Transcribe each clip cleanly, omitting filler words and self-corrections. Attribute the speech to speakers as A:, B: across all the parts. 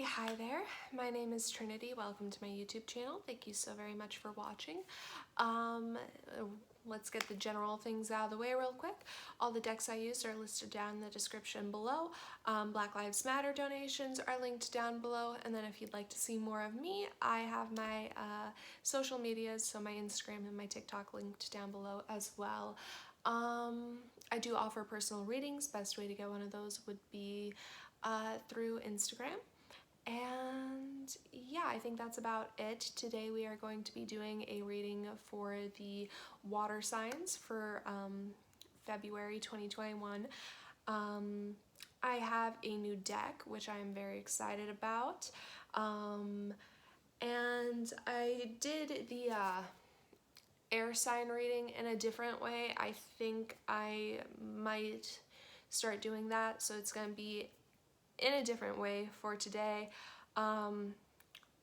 A: Hi there. My name is Trinity. Welcome to my YouTube channel. Thank you so very much for watching. Let's get the general things out of the way real quick. All the decks I used are listed down in the description below. Black Lives Matter donations are linked down below. And then if you'd like to see more of me, I have my social medias, so my Instagram and my TikTok linked down below as well. I do offer personal readings. Best way to get one of those would be through Instagram. And yeah, I think that's about it. Today we are going to be doing a reading for the water signs for February 2021. I have a new deck, which I am very excited about. And I did the air sign reading in a different way. I think I might start doing that, so it's going to be in a different way for today.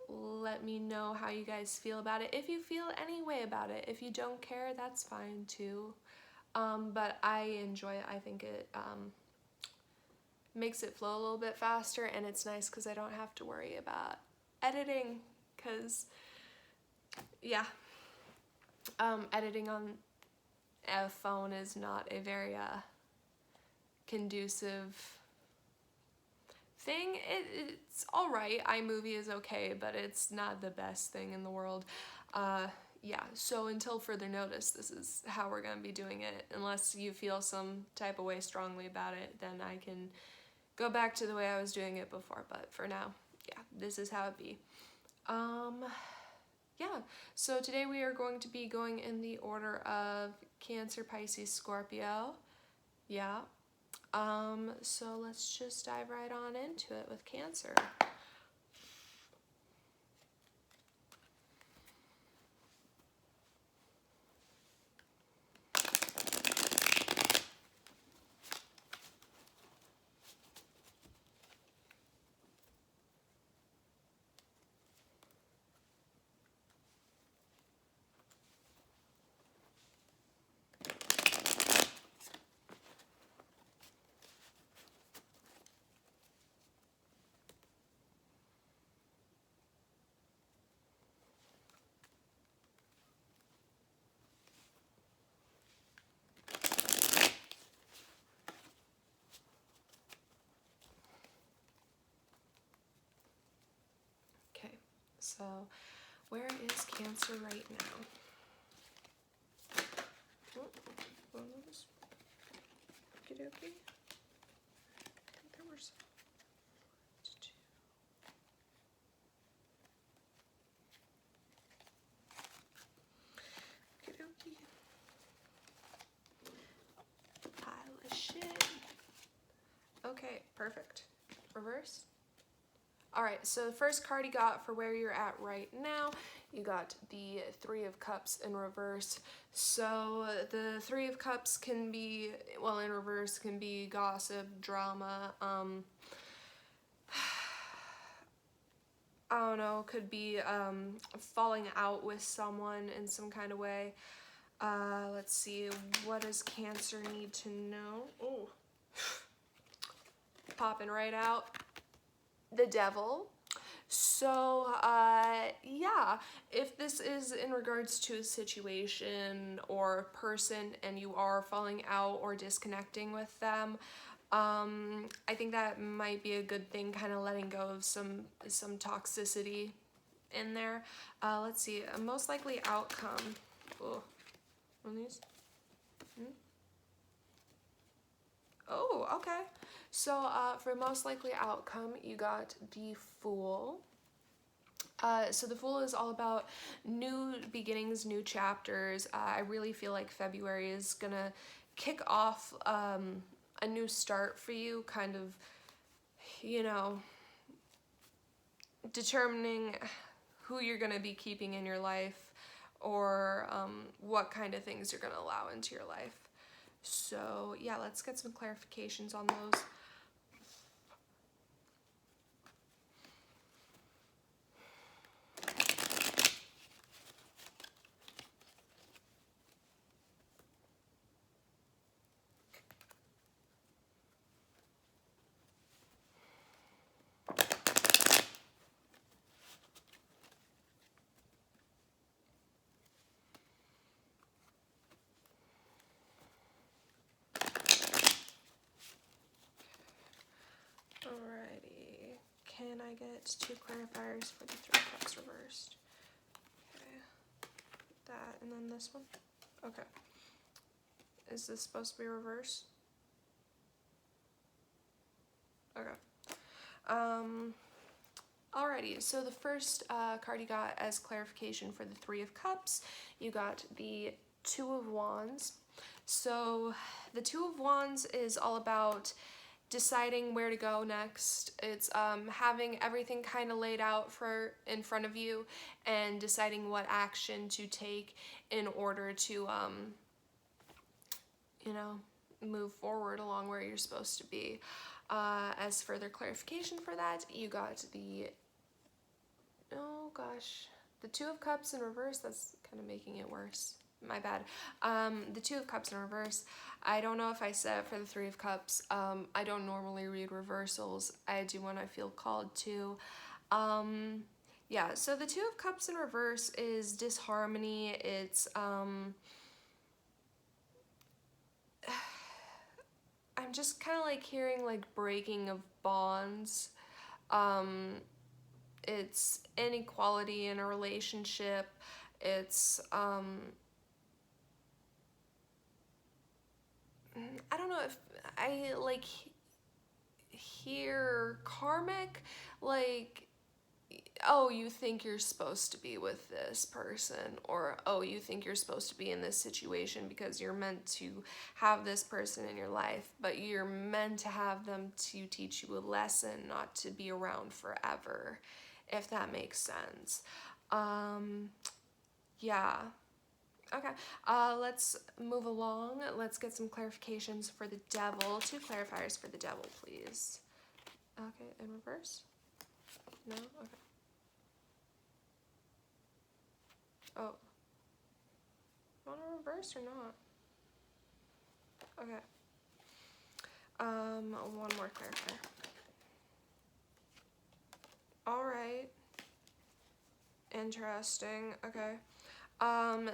A: Let me know how you guys feel about it. If you feel any way about it, if you don't care, that's fine too. But I enjoy it. I think it makes it flow a little bit faster, and it's nice because I don't have to worry about editing, because yeah, editing on a phone is not a very conducive thing. It's alright. iMovie is okay, but it's not the best thing in the world. Yeah, so until further notice, this is how we're going to be doing it. Unless you feel some type of way strongly about it, then I can go back to the way I was doing it before. But for now, yeah, this is how it be. Yeah, so today we are going to be going in the order of Cancer, Pisces, Scorpio. Yeah. So let's just dive right on into it with Cancer. Okay, so where is Cancer right now? Oh, one of those. Okie dokie. I think there were some. Okie dokie. Pile of shit. Okay, perfect. Reverse. Alright, so the first card you got for where you're at right now, you got the Three of Cups in reverse. So the Three of Cups can be, well, in reverse can be gossip, drama, I don't know, could be falling out with someone in some kind of way. Let's see, what does Cancer need to know? Oh, popping right out. The Devil. So, yeah, if this is in regards to a situation or person and you are falling out or disconnecting with them, I think that might be a good thing, kind of letting go of some toxicity in there. Let's see, a most likely outcome. Oh, one of these? Oh, okay. So for most likely outcome, you got the Fool. So the Fool is all about new beginnings, new chapters. I really feel like February is gonna kick off a new start for you, kind of, you know, determining who you're gonna be keeping in your life, or what kind of things you're gonna allow into your life. So yeah, let's get some clarifications on those. Alrighty. Can I get 2 clarifiers for the 3 of Cups reversed? Okay. That, and then this one? Okay. Is this supposed to be reverse? Okay. Alrighty, so the first card you got as clarification for the 3 of Cups, you got the 2 of Wands. So the 2 of Wands is all about deciding where to go next. It's having everything kind of laid out in front of you and deciding what action to take in order to, you know, move forward along where you're supposed to be. As further clarification for that, you got the, oh gosh, the 2 of Cups in reverse. That's kind of making it worse. My bad. The 2 of Cups in reverse. I don't know if I said it for the 3 of Cups. I don't normally read reversals. I do when I feel called to. Yeah, so the 2 of Cups in reverse is disharmony. It's, I'm just kind of like hearing like breaking of bonds. It's inequality in a relationship. It's, I don't know if I like hear karmic, like, oh, you think you're supposed to be with this person, or oh, you think you're supposed to be in this situation because you're meant to have this person in your life, but you're meant to have them to teach you a lesson, not to be around forever, if that makes sense. Yeah. Okay, let's move along. Let's get some clarifications for the Devil. 2 clarifiers for the Devil, please. Okay, in reverse? No? Okay. Oh. You want to reverse or not? Okay. One more clarifier. Alright. Interesting. Okay.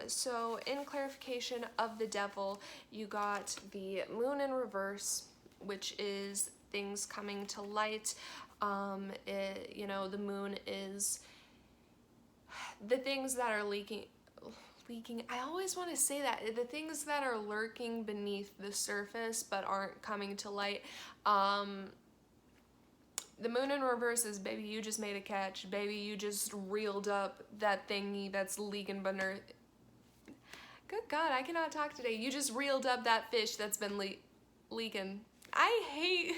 A: So in clarification of the Devil, you got the Moon in reverse, which is things coming to light. You know, the Moon is the things that are leaking, I always want to say that, the things that are lurking beneath the surface but aren't coming to light. The Moon in reverse is, baby, you just made a catch. Baby, you just reeled up that thingy that's leaking beneath. Good God, I cannot talk today. You just reeled up that fish that's been leaking. I hate...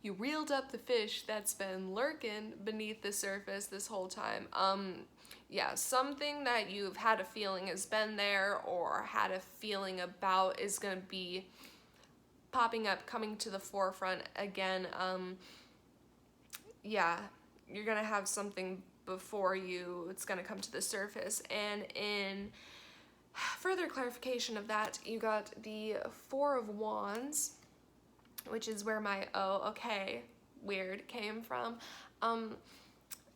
A: You reeled up the fish that's been lurking beneath the surface this whole time. Yeah, something that you've had a feeling has been there or had a feeling about is going to be popping up, coming to the forefront again. Yeah, you're going to have something before you, it's going to come to the surface. And in further clarification of that, you got the 4 of Wands, which is where my, oh, okay, weird came from.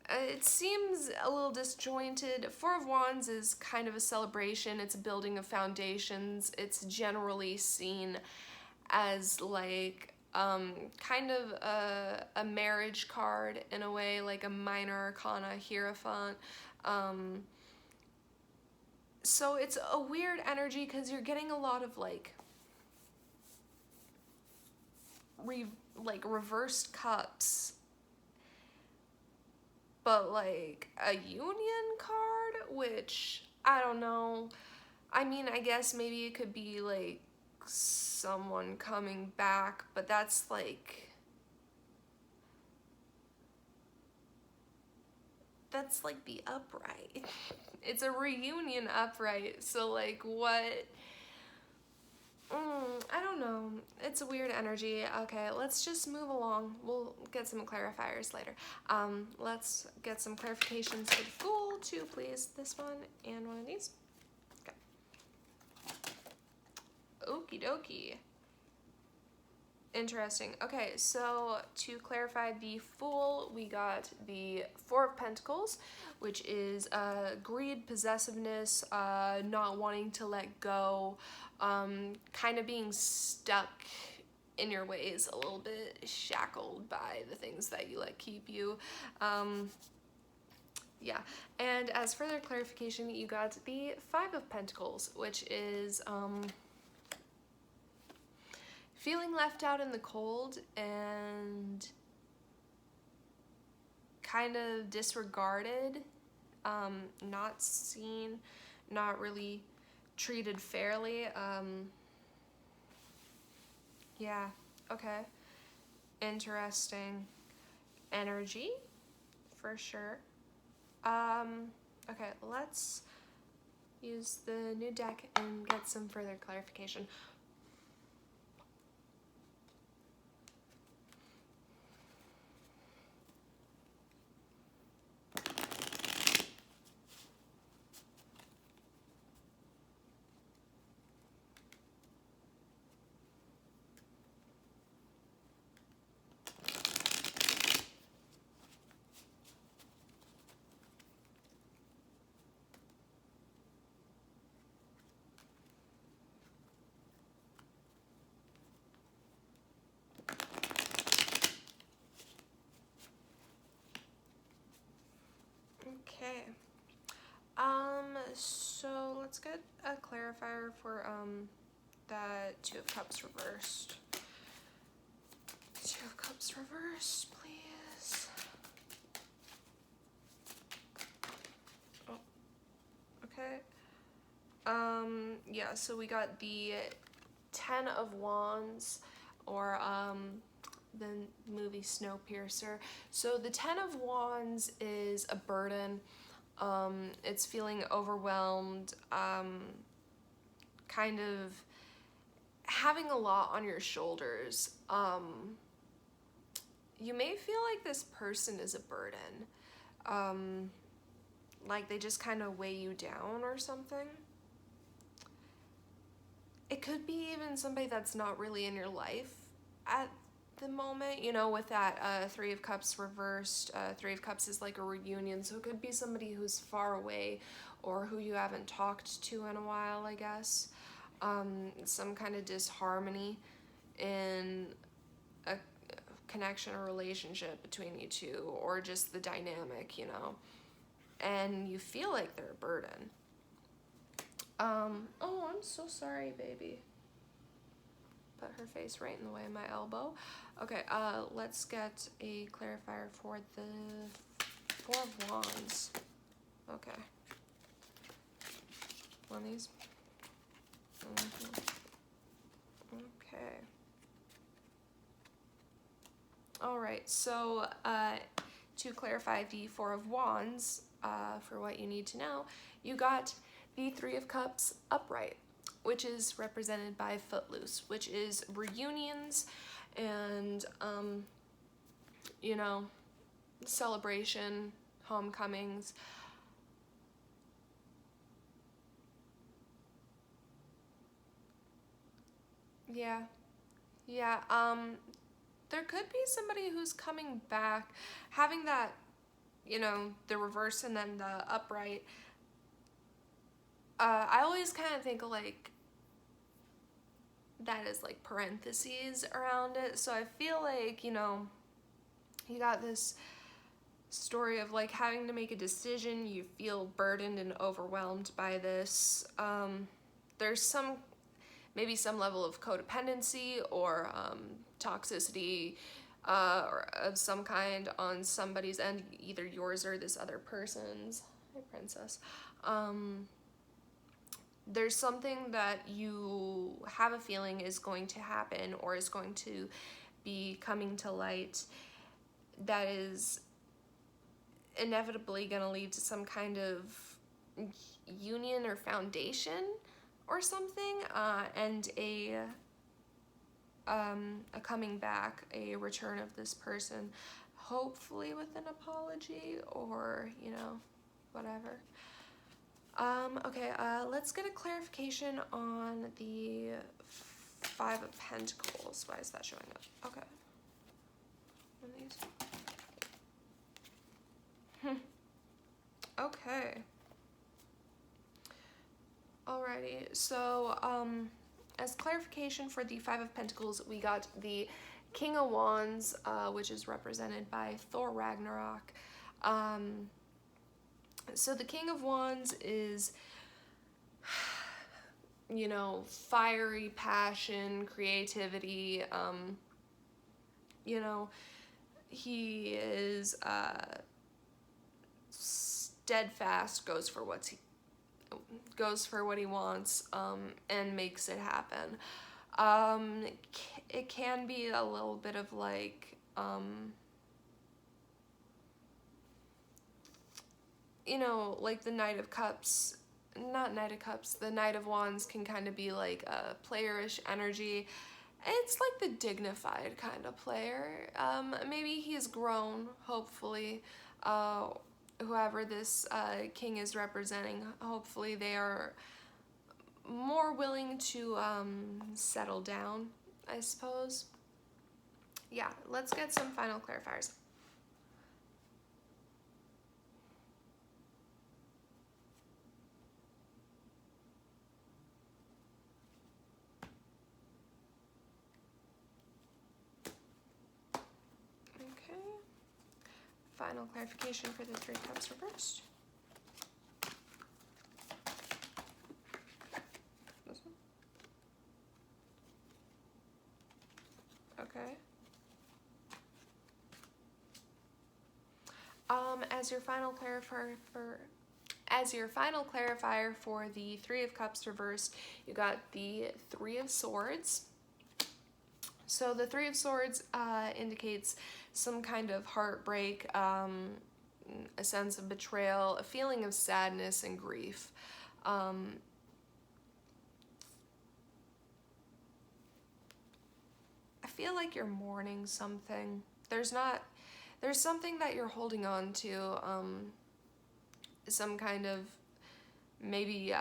A: It seems a little disjointed. 4 of Wands is kind of a celebration. It's a building of foundations. It's generally seen as like kind of a marriage card in a way, like a minor arcana hierophant. So it's a weird energy because you're getting a lot of like reversed cups, but like a union card, which I don't know. I mean, I guess maybe it could be like someone coming back, but that's like the upright. It's a reunion upright, so like what? I don't know. It's a weird energy. Okay, let's just move along. We'll get some clarifiers later. Let's get some clarifications for the Fool. 2, please. This one and one of these. Okay. Okie dokie. Interesting. Okay, so to clarify the Fool, we got the 4 of Pentacles, which is greed, possessiveness, not wanting to let go, kind of being stuck in your ways, a little bit shackled by the things that you let keep you. Yeah, and as further clarification, you got the Five of Pentacles, which is feeling left out in the cold and kind of disregarded, not seen, not really treated fairly. Yeah, okay. Interesting energy, for sure. Okay, let's use the new deck and get some further clarification. Okay. So let's get a clarifier for that Two of Cups reversed. Two of Cups reversed, please. Oh, okay. Yeah, so we got the Ten of Wands, or the movie Snowpiercer. So the Ten of Wands is a burden. It's feeling overwhelmed, kind of having a lot on your shoulders. You may feel like this person is a burden. Like they just kind of weigh you down or something. It could be even somebody that's not really in your life at the moment, you know, with that Three of Cups reversed. Three of Cups is like a reunion, so it could be somebody who's far away or who you haven't talked to in a while, I guess. Some kind of disharmony in a connection or relationship between you two, or just the dynamic, you know, and you feel like they're a burden. Oh, I'm so sorry, baby. Put her face right in the way of my elbow. Okay, let's get a clarifier for the Four of Wands. Okay. One of these. Okay. Alright, so to clarify the Four of Wands, for what you need to know, you got the Three of Cups upright, which is represented by Footloose, which is reunions and, you know, celebration, homecomings. Yeah. Yeah, there could be somebody who's coming back, having that, you know, the reverse and then the upright. I always kind of think of like that is like parentheses around it. So I feel like, you know, you got this story of like having to make a decision. You feel burdened and overwhelmed by this. There's maybe some level of codependency or toxicity or of some kind on somebody's end, either yours or this other person's. Hi, princess. There's something that you have a feeling is going to happen or is going to be coming to light that is inevitably going to lead to some kind of union or foundation or something, and a coming back, a return of this person, hopefully with an apology or, you know, whatever. Okay, let's get a clarification on the Five of Pentacles. Why is that showing up? Okay. One of these. Okay. Alrighty, so, As clarification for the Five of Pentacles, we got the King of Wands, which is represented by Thor Ragnarok. So the King of Wands is, you know, fiery passion, creativity, you know, he is steadfast, goes for what he wants, and makes it happen. It can be a little bit of like, you know, like the Knight of Cups, not Knight of Cups, the Knight of Wands can kind of be like a playerish energy. It's like the dignified kind of player. Maybe he's grown, hopefully. Whoever this king is representing, hopefully they are more willing to settle down, I suppose. Yeah, let's get some final clarifiers. Final clarification for the Three of Cups reversed. This one? Okay. As your final clarifier for the Three of Cups reversed, you got the Three of Swords. So the Three of Swords indicates some kind of heartbreak, a sense of betrayal, a feeling of sadness and grief. I feel like you're mourning something. There's something that you're holding on to, some kind of maybe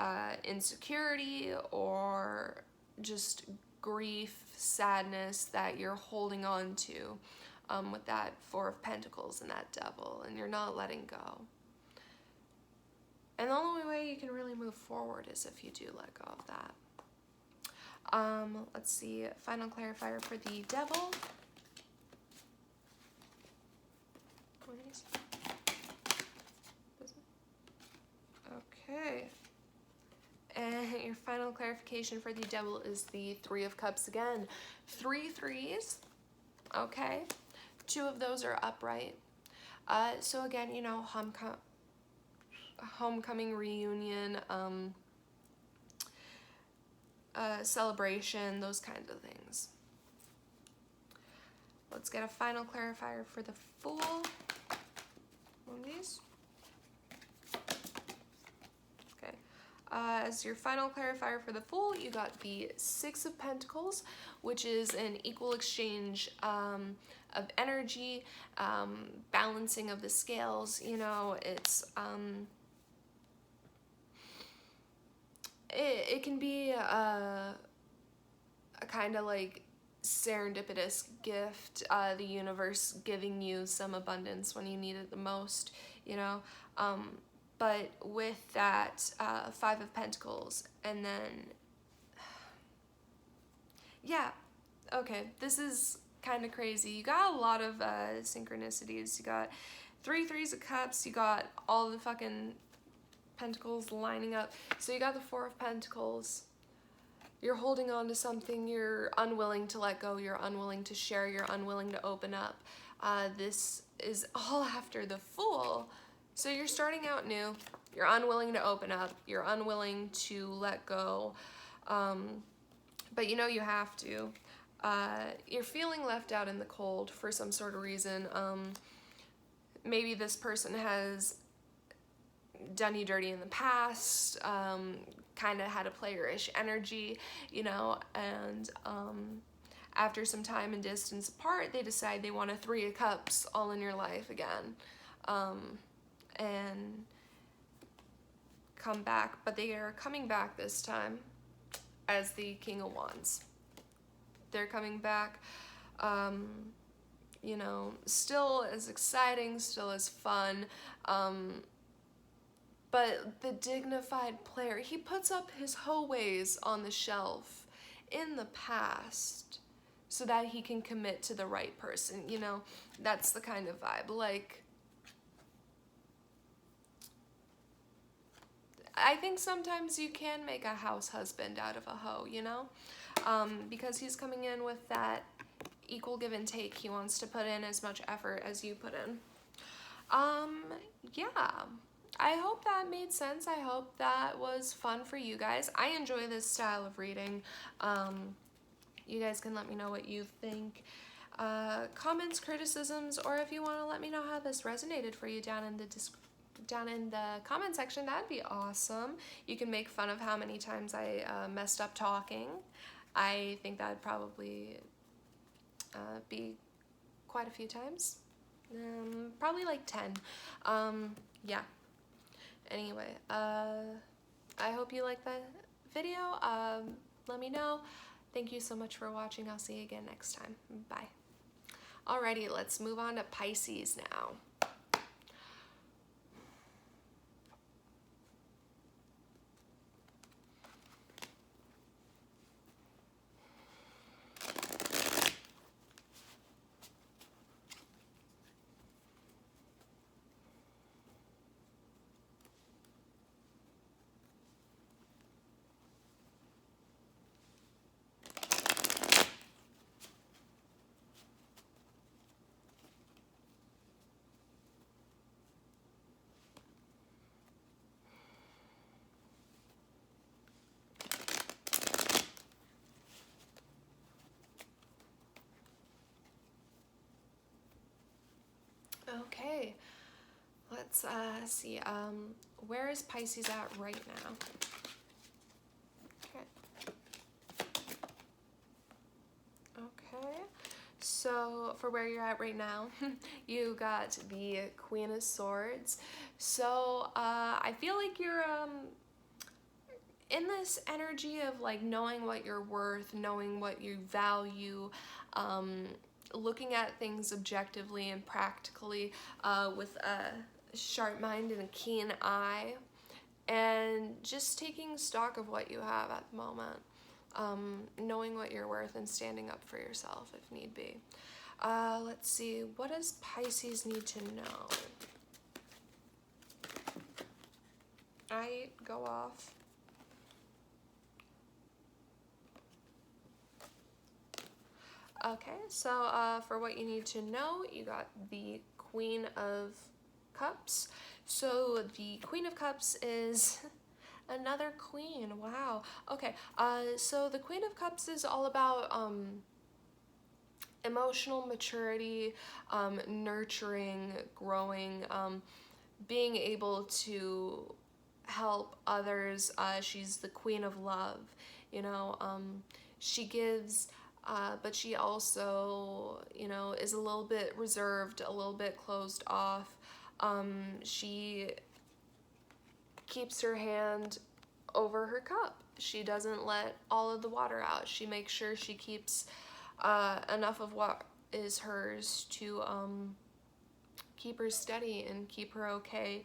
A: insecurity or just grief, sadness that you're holding on to with that Four of Pentacles and that Devil, and you're not letting go. And the only way you can really move forward is if you do let go of that. Let's see, final clarifier for the Devil. Okay. And your final clarification for the Devil is the Three of Cups again. 3 threes, okay. 2 of those are upright. So again, you know, homecoming reunion, celebration, those kinds of things. Let's get a final clarifier for the Fool. One of these. Okay. As your final clarifier for the Fool, you got the Six of Pentacles, which is an equal exchange of energy, balancing of the scales. You know, it's it can be a kind of like serendipitous gift, the universe giving you some abundance when you need it the most, you know. But with that Five of Pentacles, and then, yeah, okay, this is kind of crazy. You got a lot of synchronicities. You got 3 threes of Cups, you got all the fucking Pentacles lining up. So you got the Four of Pentacles. You're holding on to something, you're unwilling to let go, you're unwilling to share, you're unwilling to open up. This is all after the Fool. So you're starting out new, you're unwilling to open up, you're unwilling to let go, but you know you have to. You're feeling left out in the cold for some sort of reason. Maybe this person has done you dirty in the past, kind of had a playerish energy, you know, and after some time and distance apart, they decide they want a Three of Cups all in your life again, and come back, but they are coming back this time as the King of Wands. They're coming back, you know, still as exciting, still as fun, but the dignified player, he puts up his hoe ways on the shelf in the past so that he can commit to the right person, you know? That's the kind of vibe. Like, I think sometimes you can make a house husband out of a hoe, you know? Because he's coming in with that equal give and take. He wants to put in as much effort as you put in. Yeah. I hope that made sense. I hope that was fun for you guys. I enjoy this style of reading. You guys can let me know what you think. Comments, criticisms, or if you want to let me know how this resonated for you down in the comment section, that'd be awesome. You can make fun of how many times I messed up talking. I think that'd probably be quite a few times. Probably like 10. Yeah. Anyway, I hope you liked the video. Let me know. Thank you so much for watching. I'll see you again next time. Bye. Alrighty, let's move on to Pisces now. Okay, let's see, where is Pisces at right now? Okay, so for where you're at right now, you got the Queen of Swords. So I feel like you're in this energy of like knowing what you're worth, knowing what you value, looking at things objectively and practically with a sharp mind and a keen eye, and just taking stock of what you have at the moment, knowing what you're worth and standing up for yourself if need be. Let's see, what does Pisces need to know? I go off. Okay, so for what you need to know, you got the Queen of Cups. So the Queen of Cups is another queen. Wow. Okay, so the Queen of Cups is all about emotional maturity, nurturing, growing, being able to help others. She's the Queen of Love, you know. She gives, but she also, you know, is a little bit reserved, a little bit closed off. She keeps her hand over her cup. She doesn't let all of the water out. She makes sure she keeps enough of what is hers to keep her steady and keep her okay.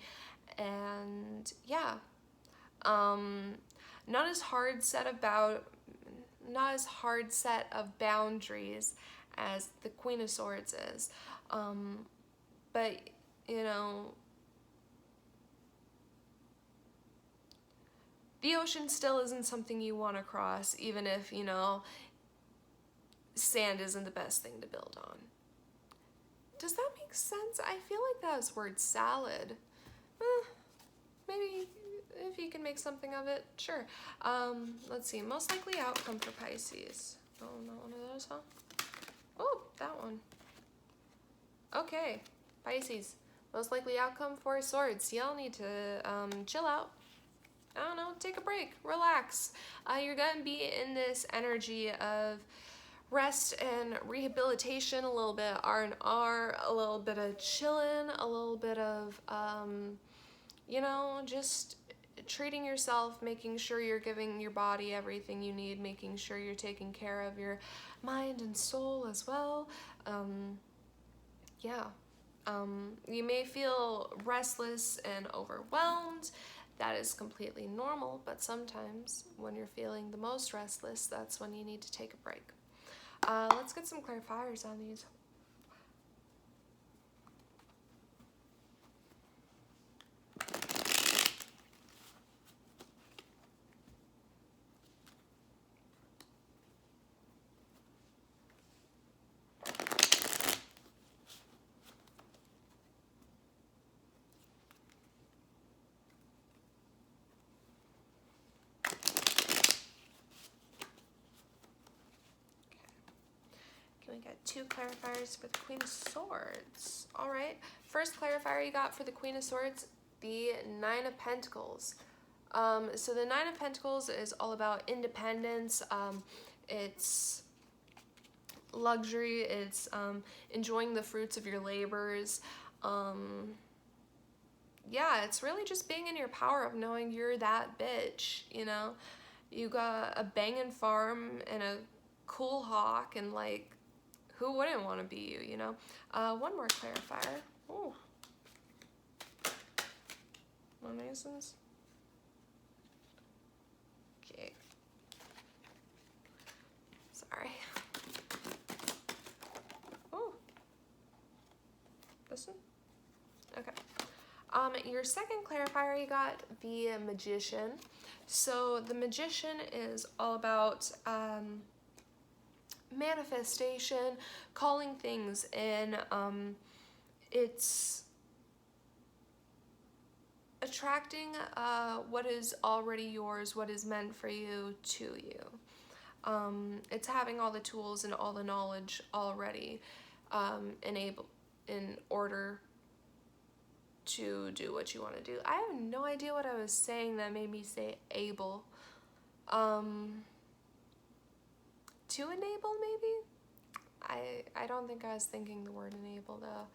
A: And yeah, not as hard set of boundaries as the Queen of Swords is, but you know, the ocean still isn't something you want to cross, even if, you know, sand isn't the best thing to build on. Does that make sense? I feel like that was word salad. Maybe if you can make something of it, sure. Let's see, most likely outcome for Pisces. Oh, not one of those, huh? Oh, that one. Okay, Pisces. Most likely outcome for Swords. Y'all need to chill out. I don't know, take a break, relax. You're gonna be in this energy of rest and rehabilitation, a little bit of R&R, a little bit of chillin', a little bit of, you know, just treating yourself, making sure you're giving your body everything you need, making sure you're taking care of your mind and soul as well. Yeah. You may feel restless and overwhelmed. That is completely normal, but sometimes when you're feeling the most restless, that's when you need to take a break. Let's get some clarifiers on these. We got 2 clarifiers for the Queen of Swords. All right, first clarifier you got for the Queen of Swords, the 9 of Pentacles. So the 9 of Pentacles is all about independence. It's luxury. It's enjoying the fruits of your labors. Yeah, it's really just being in your power of knowing you're that bitch, you know? You got a banging farm and a cool hawk, and like, who wouldn't want to be you, you know? One more clarifier. Ooh. More Masons. Okay. Sorry. Ooh. This one? Okay. Your second clarifier, you got the Magician. So the Magician is all about manifestation, calling things in. It's attracting what is already yours, what is meant for you, to you. It's having all the tools and all the knowledge already in order to do what you want to do. I have no idea what I was saying that made me say able. To enable, maybe? I don't think I was thinking the word enable, though.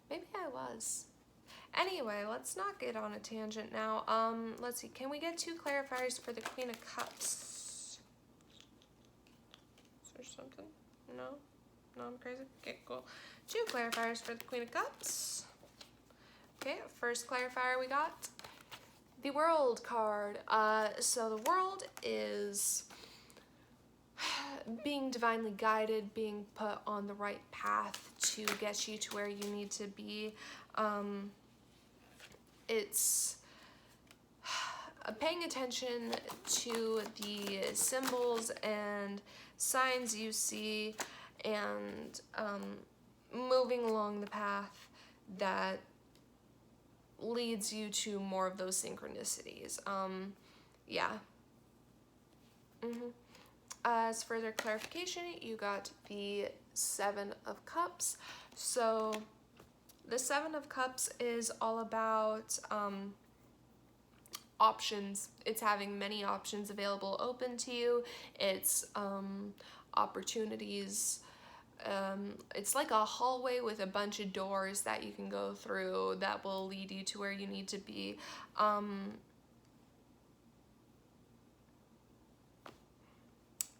A: Maybe I was. Anyway, let's not get on a tangent now. Let's see. Can we get 2 clarifiers for the Queen of Cups? Is there something? No? No, I'm crazy? Okay, cool. 2 clarifiers for the Queen of Cups. Okay, first clarifier we got the World card. So the World is being divinely guided, being put on the right path to get you to where you need to be. It's paying attention to the symbols and signs you see, and moving along the path that leads you to more of those synchronicities. Yeah. As further clarification, you got the 7 of Cups. So the 7 of Cups is all about options. It's having many options available open to you. It's opportunities. It's like a hallway with a bunch of doors that you can go through that will lead you to where you need to be.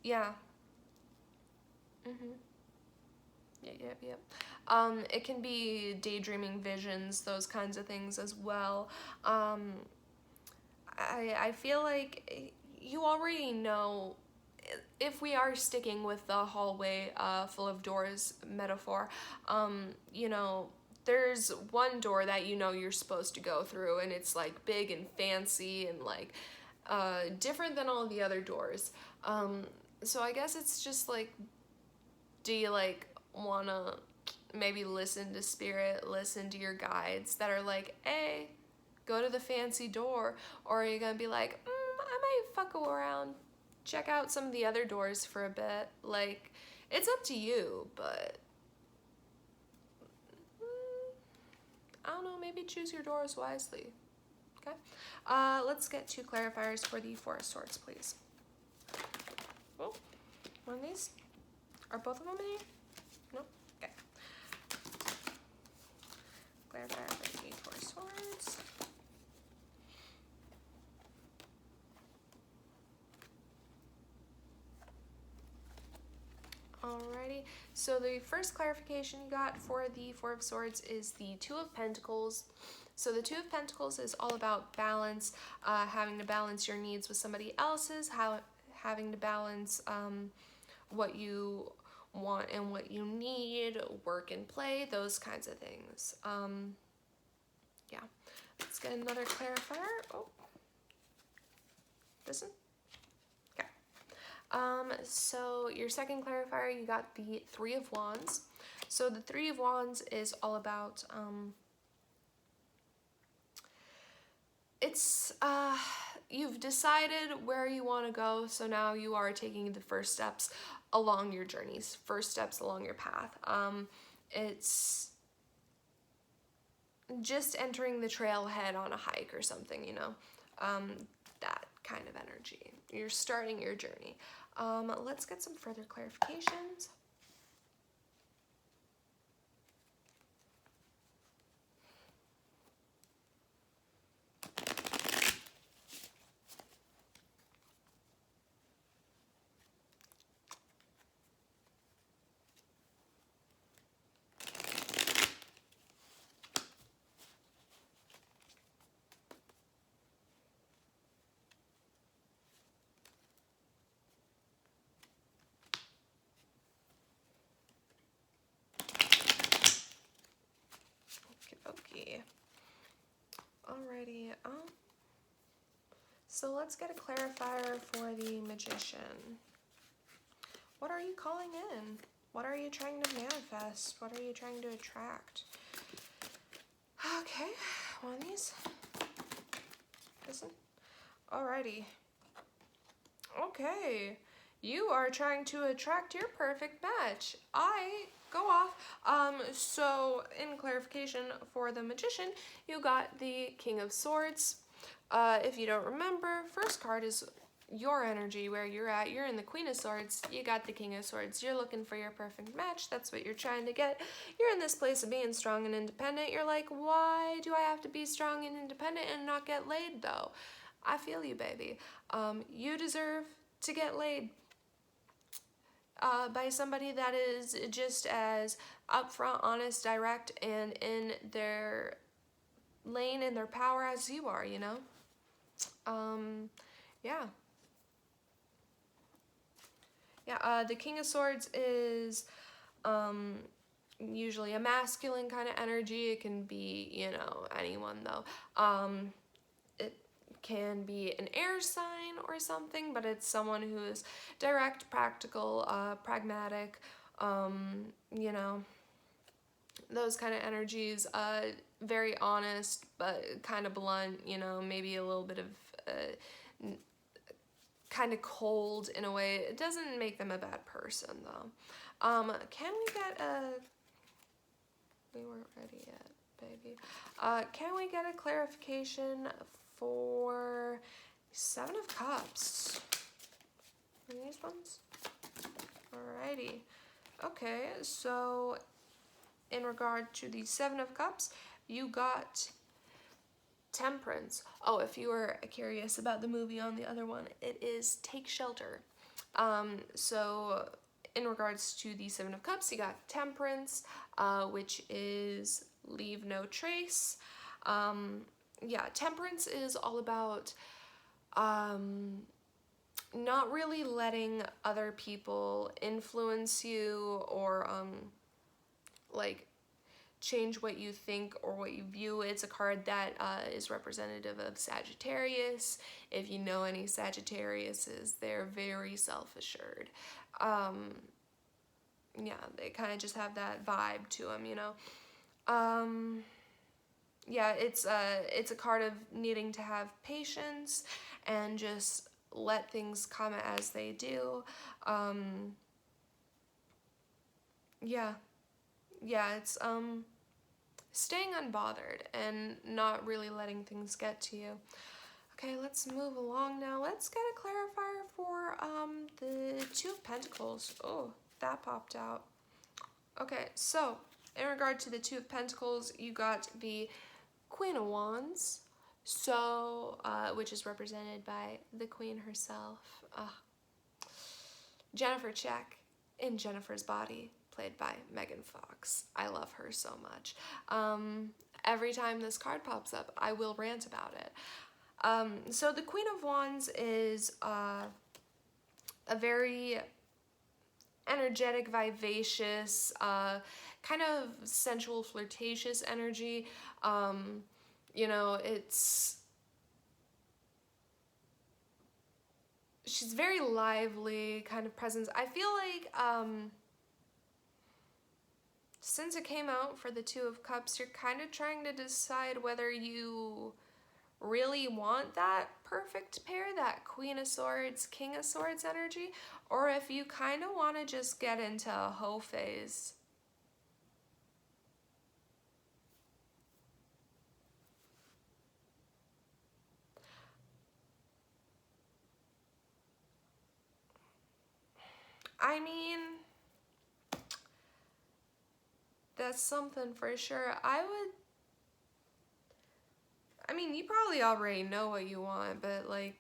A: Yeah. Yep. It can be daydreaming visions, those kinds of things as well. I feel like you already know, if we are sticking with the hallway full of doors metaphor, you know, there's one door that you know you're supposed to go through, and it's like big and fancy and like different than all the other doors. So I guess it's just like, do you like wanna maybe listen to spirit, listen to your guides that are like, hey, go to the fancy door, or are you gonna be like, I might fuck around, check out some of the other doors for a bit? Like, it's up to you, but I don't know, maybe choose your doors wisely. Okay, let's get 2 clarifiers for the 4 of Swords, please. Oh, one of these? Are both of them in here? No? Okay. Clarifier for the 4 of Swords. Alrighty, so the first clarification you got for the Four of Swords is the Two of Pentacles. So the Two of Pentacles is all about balance, having to balance your needs with somebody else's, having to balance what you want and what you need, work and play, those kinds of things. Yeah, let's get another clarifier. Oh, this one? So your second clarifier, you got the Three of Wands. So the Three of Wands is all about, you've decided where you want to go, so now you are taking the first steps along your journeys, first steps along your path. It's just entering the trailhead on a hike or something, you know, that kind of energy. You're starting your journey. Let's get some further clarifications. Okay. Alrighty. So let's get a clarifier for the Magician. What are you calling in? What are you trying to manifest? What are you trying to attract? Okay, one of these. This one. Alrighty. Okay. You are trying to attract your perfect match. Go off. So in clarification for the Magician, you got the King of Swords. If you don't remember, first card is your energy, where you're at. You're in the Queen of Swords. You got the King of Swords. You're looking for your perfect match. That's what you're trying to get. You're in this place of being strong and independent. You're like, why do I have to be strong and independent and not get laid, though? I feel you, baby. You deserve to get laid. By somebody that is just as upfront, honest, direct, and in their lane and their power as you are, you know? Yeah. Yeah, the King of Swords is usually a masculine kind of energy. It can be, you know, anyone, though. It can be an air sign or something, but it's someone who is direct, practical, pragmatic, you know, those kind of energies, very honest, but kind of blunt, you know, maybe a little bit of kind of cold in a way. It doesn't make them a bad person, though. Can we get a... We weren't ready yet, baby. Can we get a clarification for Seven of Cups? Are these ones? Alrighty. Okay, so in regard to the Seven of Cups, you got Temperance. Oh, if you were curious about the movie on the other one, it is Take Shelter. So in regards to the Seven of Cups, you got Temperance, which is leave no trace. Yeah, Temperance is all about not really letting other people influence you or like change what you think or what you view. It's a card that is representative of Sagittarius. If you know any Sagittariuses, they're very self-assured. Yeah, they kind of just have that vibe to them, you know. Yeah, it's a card of needing to have patience and just let things come as they do. Yeah, it's staying unbothered and not really letting things get to you. Okay, let's move along now. Let's get a clarifier for the Two of Pentacles. Oh, that popped out. Okay, so in regard to the Two of Pentacles, you got the Queen of Wands, so which is represented by the Queen herself, Jennifer Check. in Jennifer's Body, played by Megan Fox. I love her so much. Every time this card pops up, I will rant about it. So the Queen of Wands is a very energetic, vivacious, kind of sensual, flirtatious energy. You know, she's very lively kind of presence. I feel like since it came out for the Two of Cups, you're kind of trying to decide whether you really want that perfect pair, that Queen of Swords, King of Swords energy, or if you kind of want to just get into a hoe phase. I mean, that's something for sure. I mean, you probably already know what you want, but like,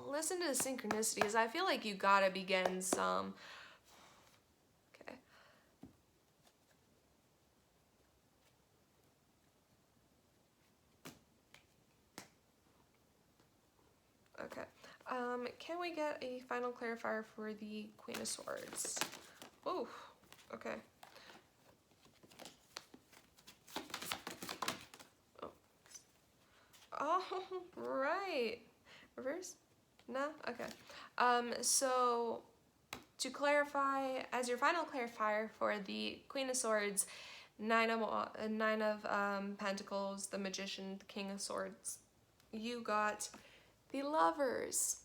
A: listen to the synchronicities. I feel like you gotta be getting some. Okay. Okay. Can we get a final clarifier for the Queen of Swords? Oh, okay. Oh, right. Reverse? No? Okay. So to clarify, as your final clarifier for the Queen of Swords, Nine of Pentacles, the Magician, the King of Swords, you got the Lovers.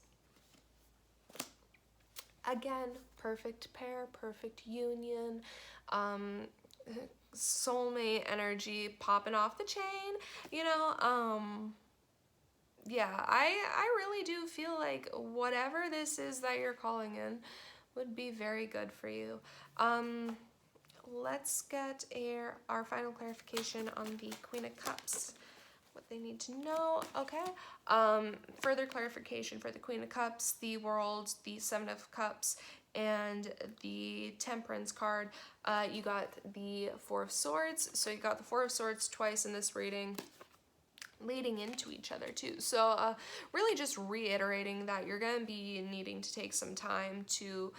A: Again, perfect pair, perfect union, soulmate energy popping off the chain, you know. Yeah, I really do feel like whatever this is that you're calling in would be very good for you. Let's get our final clarification on the Queen of Cups, what they need to know. Okay. Further clarification for the Queen of Cups, the World, the Seven of Cups, and the Temperance card. You got the Four of Swords. So you got the Four of Swords twice in this reading, leading into each other too. So really just reiterating that you're going to be needing to take some time to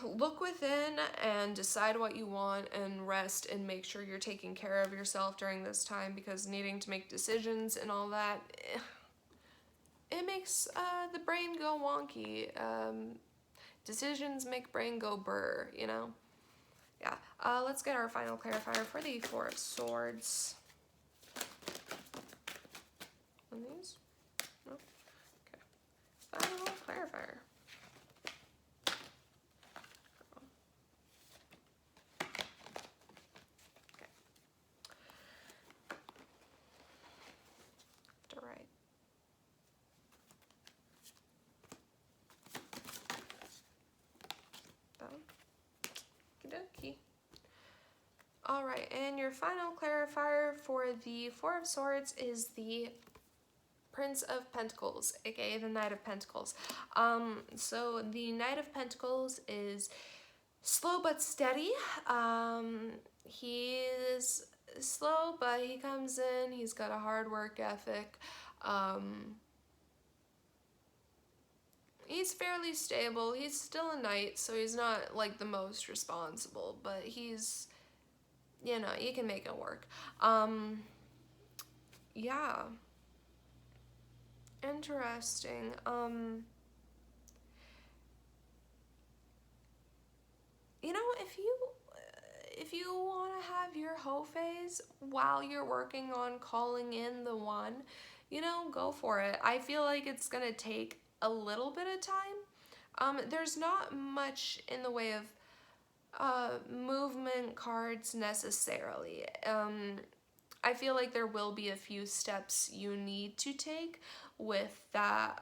A: look within and decide what you want and rest and make sure you're taking care of yourself during this time, because needing to make decisions and all that, it makes the brain go wonky. Decisions make brain go burr, you know? Yeah. Let's get our final clarifier for the Four of Swords. On these? No? Okay. Final clarifier. Alright, and your final clarifier for the Four of Swords is the Prince of Pentacles, aka the Knight of Pentacles. So the Knight of Pentacles is slow but steady. He is slow, but he comes in, he's got a hard work ethic. He's fairly stable. He's still a knight, so he's not like the most responsible, but he's, you know, you can make it work. Yeah. Interesting. You know, if you want to have your hoe phase while you're working on calling in the one, you know, go for it. I feel like it's gonna take a little bit of time. There's not much in the way of movement cards necessarily. I feel like there will be a few steps you need to take with that,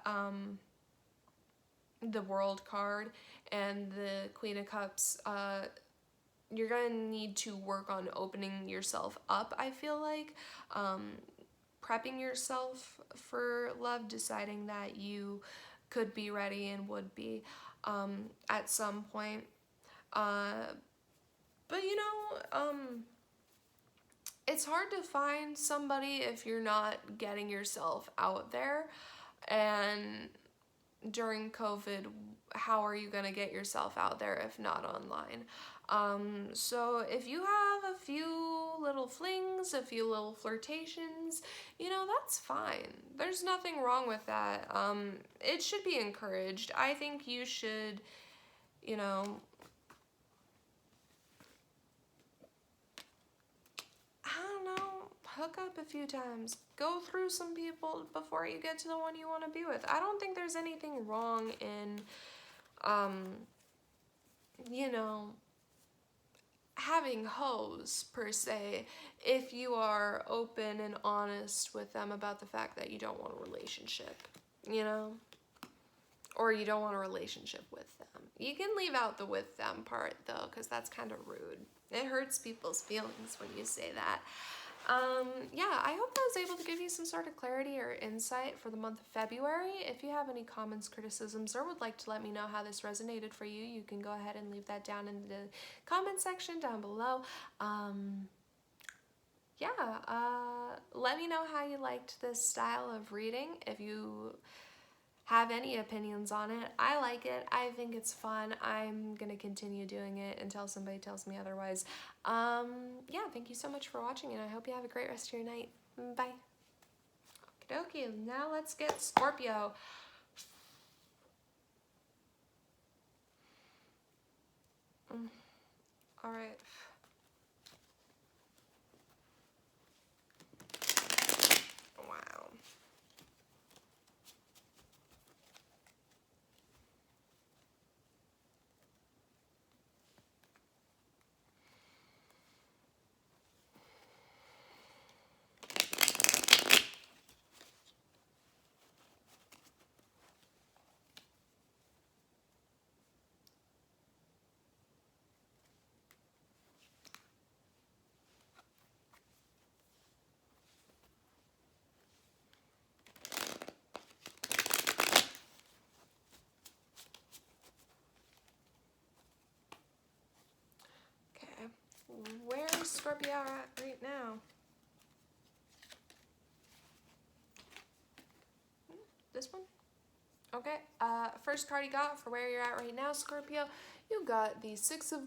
A: the World card and the Queen of Cups. You're gonna need to work on opening yourself up, I feel like. Prepping yourself for love, deciding that you could be ready and would be at some point. But you know, it's hard to find somebody if you're not getting yourself out there. And during COVID, how are you going to get yourself out there if not online? So if you have a few little flings, a few little flirtations, you know, that's fine. There's nothing wrong with that. It should be encouraged. I think you should, you know, I don't know, hook up a few times. Go through some people before you get to the one you want to be with. I don't think there's anything wrong in, you know, having hoes per se if you are open and honest with them about the fact that you don't want a relationship, you know, or you don't want a relationship with them. You can leave out the with them part though, because that's kind of rude. It hurts people's feelings when you say that. Yeah, I hope I was able to give you some sort of clarity or insight for the month of February. If you have any comments, criticisms, or would like to let me know how this resonated for you, you can go ahead and leave that down in the comment section down below. Let me know how you liked this style of reading. If you have any opinions on it, I like it. I think it's fun. I'm gonna continue doing it until somebody tells me otherwise. Yeah, thank you so much for watching, and I hope you have a great rest of your night. Bye. Okie dokie, now let's get Scorpio. All right. Wow. Where's Scorpio at right now? This one? Okay, first card you got for where you're at right now, Scorpio, you got the Six of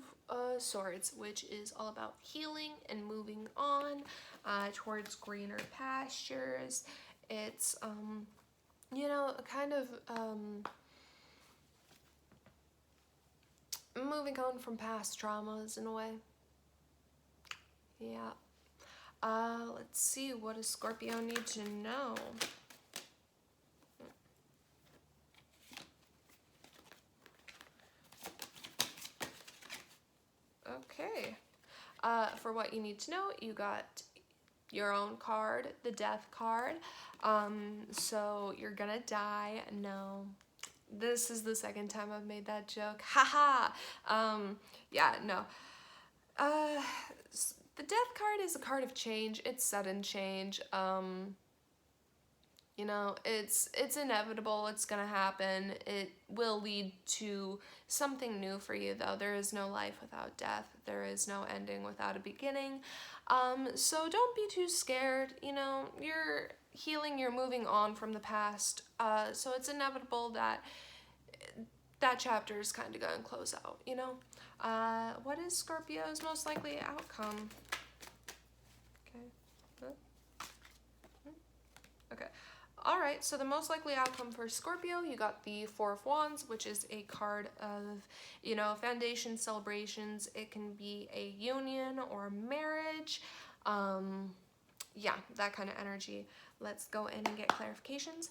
A: Swords, which is all about healing and moving on towards greener pastures. It's, you know, kind of moving on from past traumas in a way. Yeah. Let's see, what does Scorpio need to know? Okay. For what you need to know, you got your own card, the Death card. So you're gonna die. No. This is the second time I've made that joke. Haha. Yeah, no. The Death card is a card of change. It's sudden change. You know, it's inevitable. It's gonna happen. It will lead to something new for you, though. There is no life without death. There is no ending without a beginning. So don't be too scared. You know, you're healing. You're moving on from the past. So it's inevitable that that chapter is kind of going to close out. You know, what is Scorpio's most likely outcome? Okay. Okay. All right, so the most likely outcome for Scorpio, you got the Four of Wands, which is a card of, you know, foundation celebrations. It can be a union or a marriage. Yeah, that kind of energy. Let's go in and get clarifications.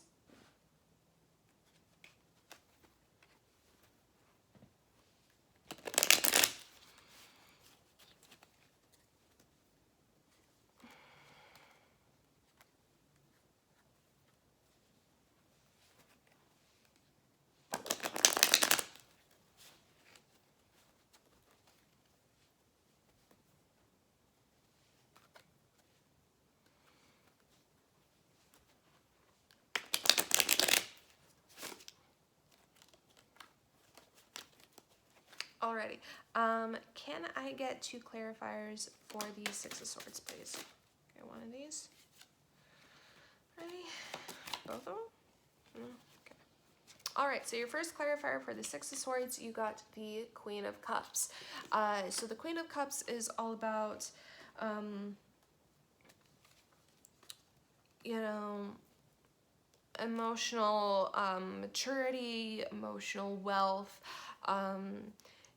A: Alrighty. Can I get 2 clarifiers for the Six of Swords, please? Okay, one of these. Ready? Both of them? No? Okay. Alright, so your first clarifier for the Six of Swords, you got the Queen of Cups. So the Queen of Cups is all about, you know, emotional maturity, emotional wealth.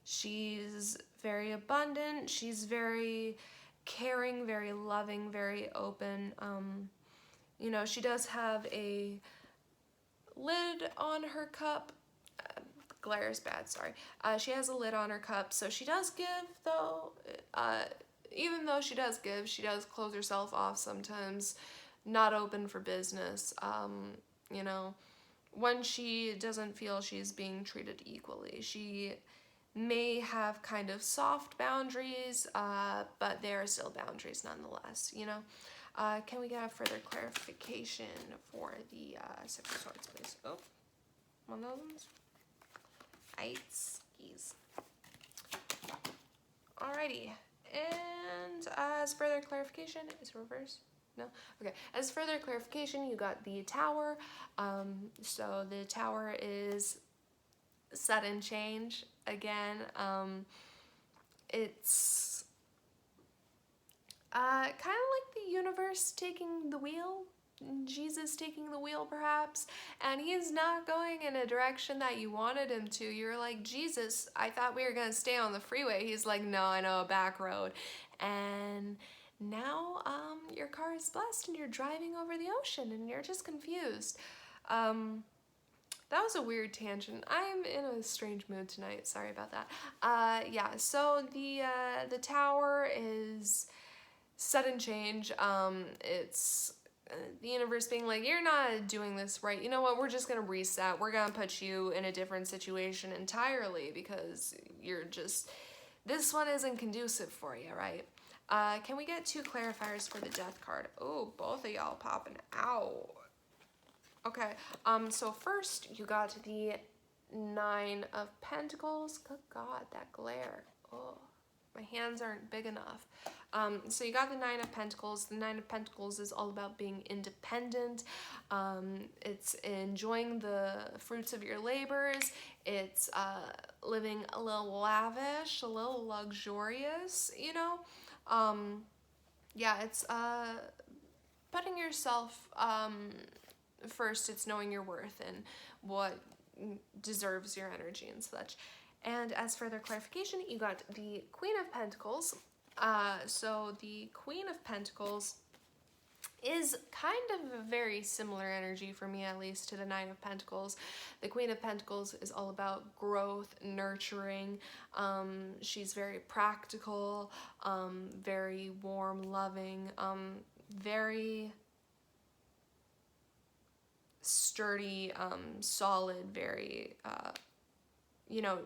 A: She's very abundant. She's very caring, very loving, very open. You know, she does have a lid on her cup. Glare is bad, sorry. She has a lid on her cup, so she does give, though. Even though she does give, she does close herself off sometimes, not open for business. You know, when she doesn't feel she's being treated equally. She may have kind of soft boundaries, but there are still boundaries nonetheless, you know. Can we get a further clarification for the Six of Swords, please? Oh, one of those. Skis. Alrighty, and as further clarification, is reverse? No? Okay, as further clarification, you got the Tower. So the Tower is sudden change again. It's kind of like the universe taking the wheel, Jesus taking the wheel perhaps, and he's not going in a direction that you wanted him to. You're like, Jesus, I thought we were gonna stay on the freeway. He's like, no, I know, a back road. And now your car is blessed and you're driving over the ocean and you're just confused. That was a weird tangent. I'm in a strange mood tonight. Sorry about that. Yeah, so the Tower is sudden change. It's the universe being like, you're not doing this right. You know what? We're just gonna reset. We're gonna put you in a different situation entirely because you're just, this one isn't conducive for you, right? Can we get 2 clarifiers for the Death card? Oh, both of y'all popping out. Okay, so first you got the 9 of Pentacles. Good God, that glare. Oh, my hands aren't big enough. So you got the 9 of Pentacles. The 9 of Pentacles is all about being independent. It's enjoying the fruits of your labors. It's living a little lavish, a little luxurious, you know? Yeah, it's putting yourself first. It's knowing your worth and what deserves your energy and such. And as further clarification, you got the Queen of Pentacles. So the Queen of Pentacles is kind of a very similar energy for me, at least, to the 9 of Pentacles. The Queen of Pentacles is all about growth, nurturing. She's very practical, very warm, loving, very sturdy, solid, very, you know,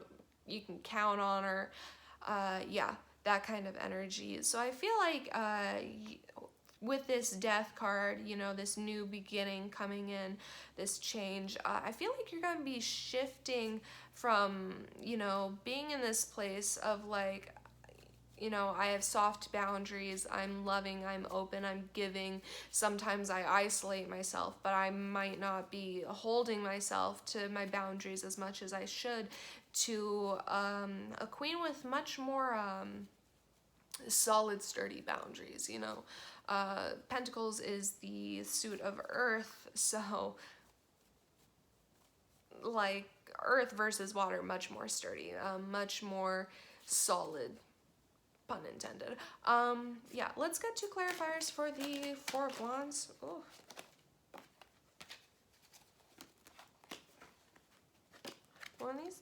A: you can count on her. Yeah, that kind of energy. So I feel like with this Death card, you know, this new beginning coming in, this change, I feel like you're going to be shifting from, you know, being in this place of like, you know, I have soft boundaries, I'm loving, I'm open, I'm giving. Sometimes I isolate myself, but I might not be holding myself to my boundaries as much as I should, to a queen with much more solid, sturdy boundaries, you know. Pentacles is the suit of earth, so like earth versus water, much more sturdy, much more solid, pun intended. Yeah, let's get 2 clarifiers for the 4 of Wands. Ooh. One of these?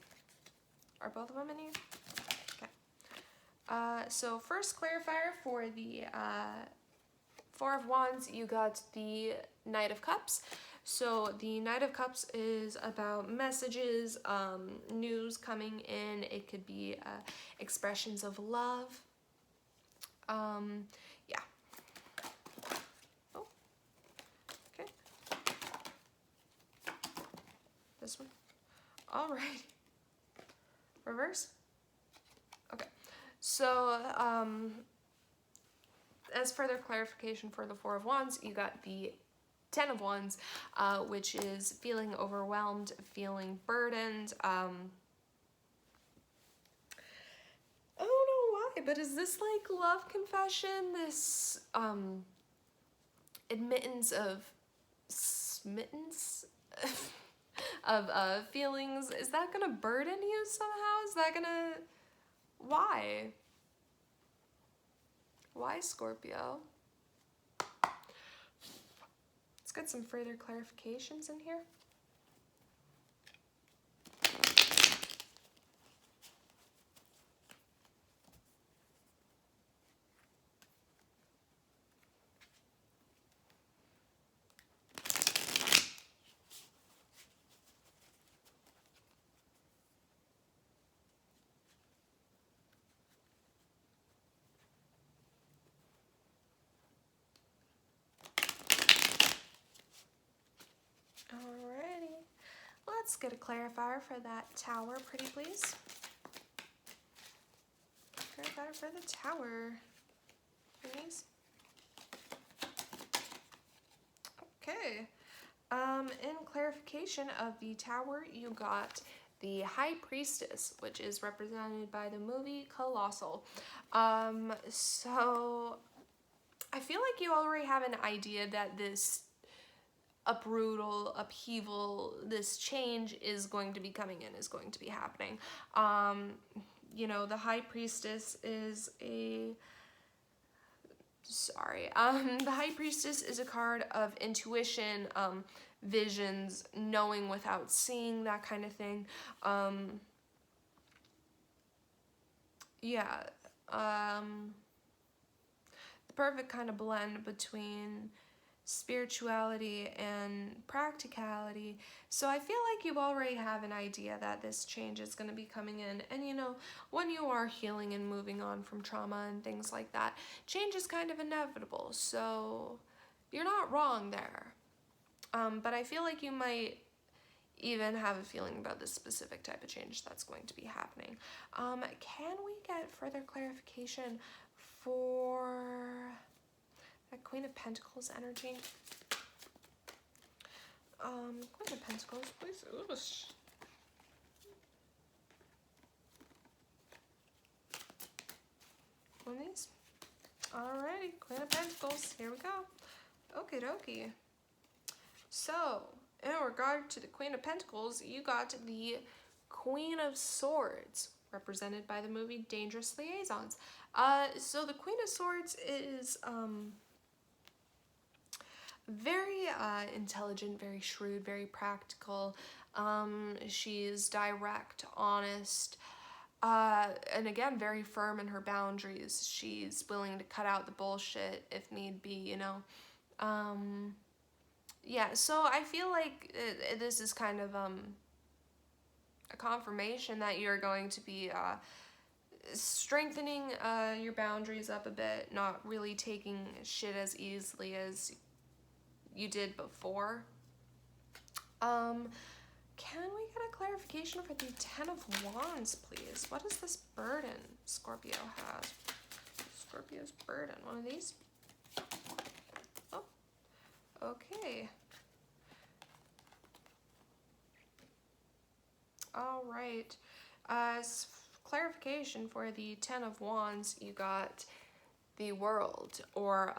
A: Are both of them in here? Okay. So first clarifier for the 4 of Wands, you got the Knight of Cups. So the Knight of Cups is about messages, news coming in. It could be expressions of love. Yeah. Oh, okay. This one. All right. Reverse. So, as further clarification for the Four of Wands, you got the Ten of Wands, which is feeling overwhelmed, feeling burdened. I don't know why, but is this like love confession? This admittance of smittens of feelings? Is that gonna burden you somehow? Is that gonna... Why? Why, Scorpio? Let's get some further clarifications in here. Alrighty, let's get a clarifier for that tower, pretty please. Clarifier for the tower, please. Okay, in clarification of the tower, you got the High Priestess, which is represented by the movie Colossal. So I feel like you already have an idea that this upheaval, this change is going to be coming in, is going to be happening. You know, the High Priestess is a... the High Priestess is a card of intuition, visions, knowing without seeing, that kind of thing. Yeah. The perfect kind of blend between spirituality and practicality. So I feel like you already have an idea that this change is going to be coming in. And you know, when you are healing and moving on from trauma and things like that, change is kind of inevitable. So you're not wrong there. But I feel like you might even have a feeling about this specific type of change that's going to be happening. Can we get further clarification for that Queen of Pentacles energy? Queen of Pentacles, please. Oosh. One of these. Alrighty, Queen of Pentacles. Here we go. Okie dokie. So, in regard to the Queen of Pentacles, you got the Queen of Swords, represented by the movie Dangerous Liaisons. So the Queen of Swords is very intelligent, very shrewd, very practical. She's direct, honest, and again, very firm in her boundaries. She's willing to cut out the bullshit if need be, you know. Yeah, so I feel like this is kind of a confirmation that you're going to be strengthening your boundaries up a bit, not really taking shit as easily as you did before. Can we get a clarification for the Ten of Wands, please? What is this burden Scorpio has? Scorpio's burden. One of these? Oh, okay. All right. As clarification for the Ten of Wands, you got the World, or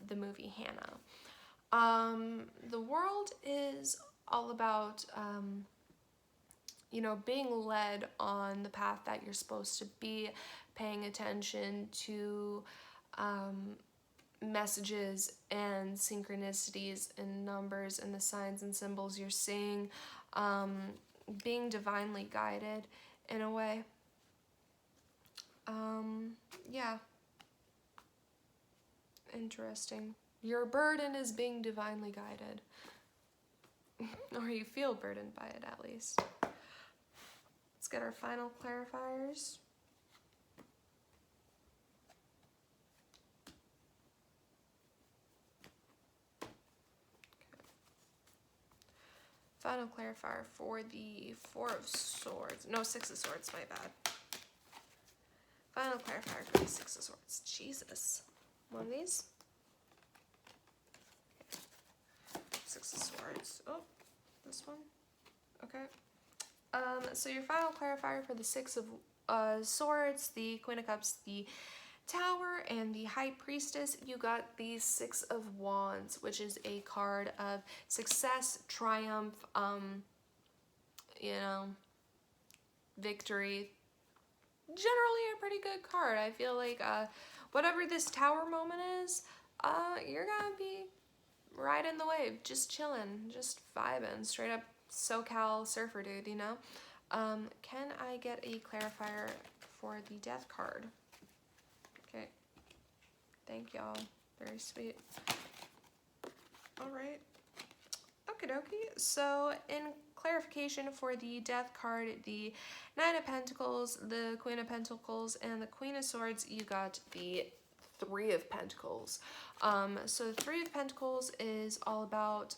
A: the movie Hannah. The World is all about, you know, being led on the path that you're supposed to be, paying attention to messages and synchronicities and numbers and the signs and symbols you're seeing, being divinely guided in a way. Yeah. Interesting. Your burden is being divinely guided. Or you feel burdened by it, at least. Let's get our final clarifiers. Final clarifier for the Four of Swords. No, Six of Swords, my bad. Final clarifier for the Six of Swords. Jesus. One of these. Okay. Six of Swords. Oh, this one. Okay. So your final clarifier for the Six of Swords, the Queen of Cups, the Tower, and the High Priestess, you got the Six of Wands, which is a card of success, triumph, you know, victory. Generally a pretty good card. I feel like whatever this Tower moment is, you're gonna be riding the wave, just chilling, just vibing, straight up SoCal surfer dude, you know? Can I get a clarifier for the Death card? Okay. Thank y'all. Very sweet. Alright. Okie dokie. So, in clarification for the Death card, the Nine of Pentacles, the Queen of Pentacles, and the Queen of Swords, you got the Three of Pentacles. So the Three of Pentacles is all about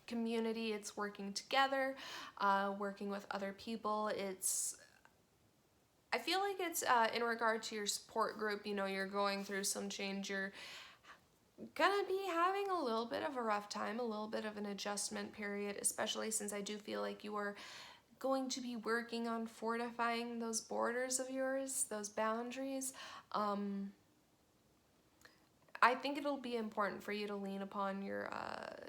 A: community. It's working together, working with other people. I feel like it's in regard to your support group. You know, you're going through some change. You're gonna be having a little bit of a rough time, a little bit of an adjustment period, especially since I do feel like you are going to be working on fortifying those borders of yours, those boundaries. I think it'll be important for you to lean upon your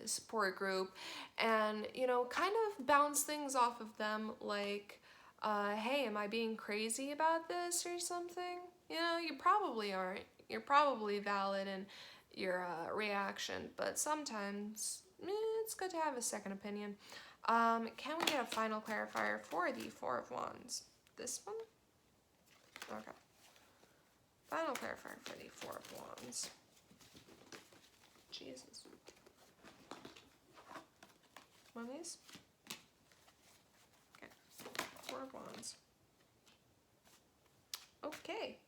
A: support group and, you know, kind of bounce things off of them, like, hey, am I being crazy about this or something? You know, you probably aren't. You're probably valid in your reaction, but sometimes it's good to have a second opinion. Can we get a final clarifier for the Four of Wands? This one? Okay. Final clarifier for the Four of Wands. Jesus. One of these? Okay. Four of Wands. Okay.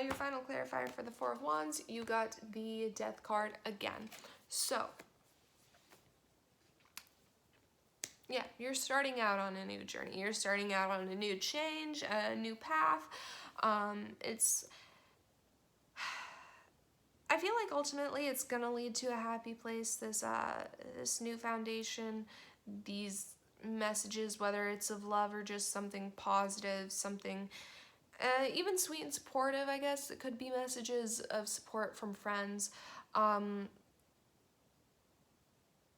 A: Your final clarifier for the Four of Wands, you got the Death card again. So, yeah, you're starting out on a new journey. You're starting out on a new change, a new path. I feel like ultimately it's gonna lead to a happy place. This new foundation, these messages, whether it's of love or just something positive, something even sweet and supportive, I guess. It could be messages of support from friends.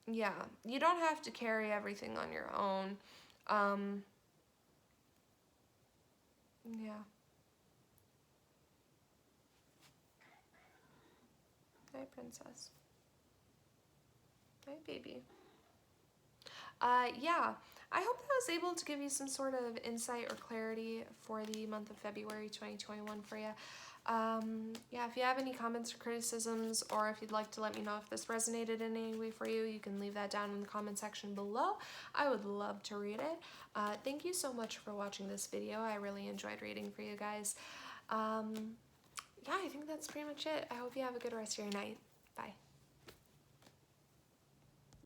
A: Yeah, you don't have to carry everything on your own. Yeah. Hi, princess. Hi, baby. Yeah, I hope that I was able to give you some sort of insight or clarity for the month of February 2021 for you. Yeah, if you have any comments or criticisms, or if you'd like to let me know if this resonated in any way for you, you can leave that down in the comment section below. I would love to read it. Thank you so much for watching this video. I really enjoyed reading for you guys. Yeah, I think that's pretty much it. I hope you have a good rest of your night. Bye.